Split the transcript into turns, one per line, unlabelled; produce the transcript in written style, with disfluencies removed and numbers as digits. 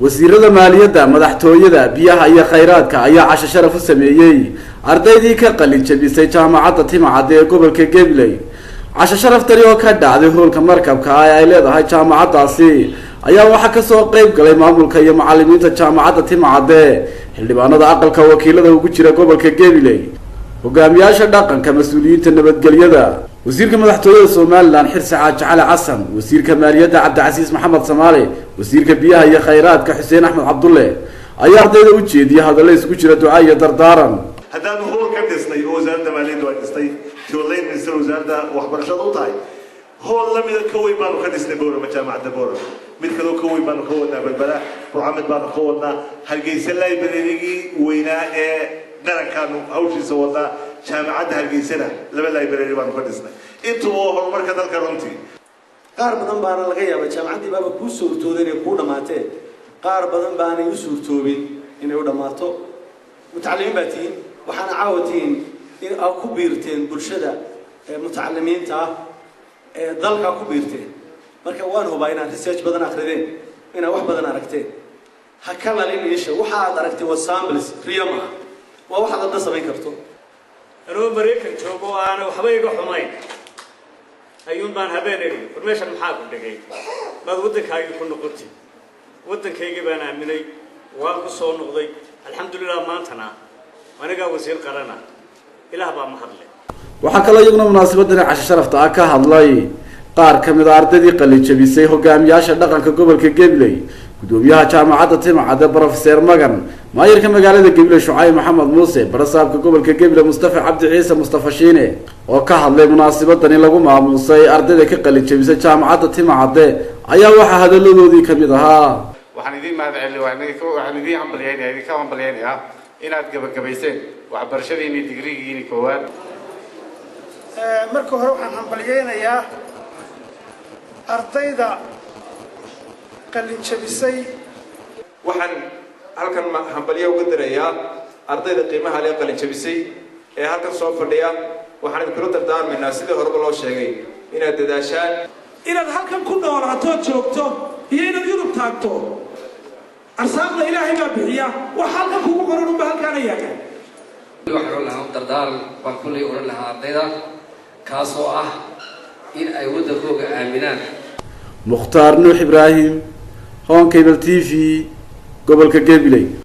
wasiirada maaliyadda madaxtooyada biyaha iyo khayraadka ayaa casho sharaf u sameeyay ardaydii ka qalin jabisay jaamacadda Timcadde ee gobolka Gabiley. casho sharaf tani oo ka dhacday hoolka markabka ay leedahay jaamacaddaasi ayaa waxa ka soo qayb galay maamulka iyo macallimiinta jaamacadda Timcadde, xildhibaanada aqalka wakiilada ugu jira gobolka Gabiley, hogaamiyaasha dhaqanka, mas'uuliyiinta nabadgelyada, wasiirka madaxtooyada Soomaaliland Xirsi Cali Xasan, wasiirka maaliyadda Cabdicasiis Maxamed Samaale, wasiirka biyaha iyo khayraadka Xuseen Axmed Cabdulle ayaa ardayda u jeediyay hadallo isku jira duco iyo dardaaran.
haddaan hool ka dhisnay oo wasaaradda maaliyadda waa dhistay tiwalayn minister wasaaradda waxbarashada u tahay hool lamida ka weyn baanu ka dhisnay boorama jaamacadda boorama mid kaloo ka weyn baanu ka wadnaa balbala burcamid baanu ka wadnaa hargeysa librarygii weynaa ee qarankaanu hawshiisa wadnaa jaamacadda hargeysana laba library baanu ka dhisnay intuu oo horumarka dalka runtii
qaar badan baana laga yaabaa jaamacaddii baaba kuu suurtooday inay kuu dhammaatee qaar badan baanay u suurtoobin inay u dhammaato mutacallimiin baa tihiin waxaana caawatiin in aad ku biirteen bulshada mutacallimiinta ah ee dalka ku biirteen marka waan hubaa inaad research badan akhrideen inaad wax badan aragteen ha ka lalin isha waxa aad aragtay waa samples riyo maaha waa wax aad samayn karto
anuu Mareykan joogo aan waxba iga xumayn ayuun baan habeenay information maxaa ku dhigay baad wadankaaga ku noqotay wadankayga baan aaminay waan ku soo noqday alxamdulillah maantana aniga wasiir qarana ilaah baa mahadle.
waxa kale iyaguna munaasabaddan casho sharafta ah ka hadlay qaar kamid ah ardaydii qalin jabisay hogaamiyaasha dhaqanka gobolka Gabiley, gudoomiyaha jaamacadda Timcadde Professor Magan, maayirka magaalada Gabiley Shucayb Maxamed Muuse, barasaabka gobolka Gabiley Mustafa Cabdi Ciise Mustafa Shiine oo ka hadlay munaasabaddan lagu maamusay ardayda ka qalin jabisay jaamacadda Timcadde ayaa waxa hadaladoodii kamid ahaa.
waxaan idin mahadcelinayaa waxaan idin hambalyeynaya inaad gabagabayseen waxbarashadiina digrigiina koowaad.
marka hore waxaan hambalyeynayaa ardayda qalin jabisay.
waxaan halkan hambalyo uga dirayaa ardayda qiimaha leh qalin jabisay ee halkan soo fadhiya. waxaan idin dardaarmaynaa sidii horeba loo sheegay inaad dadaashaan
inaad halkan ku noolaato joogto iyo inaad yurub taagto arsaaqda ilaahay baa bixiya wax halkan kugu qoran unba halkaana yaala.
waxaan lahaa dardaaran baan kulley oran lahaa ardayda kaasoo ah in ay wadankooga aaminaan.
Mukhtaar Nuux Ibraahim, Hon Cable TV, gobolka Gabiley.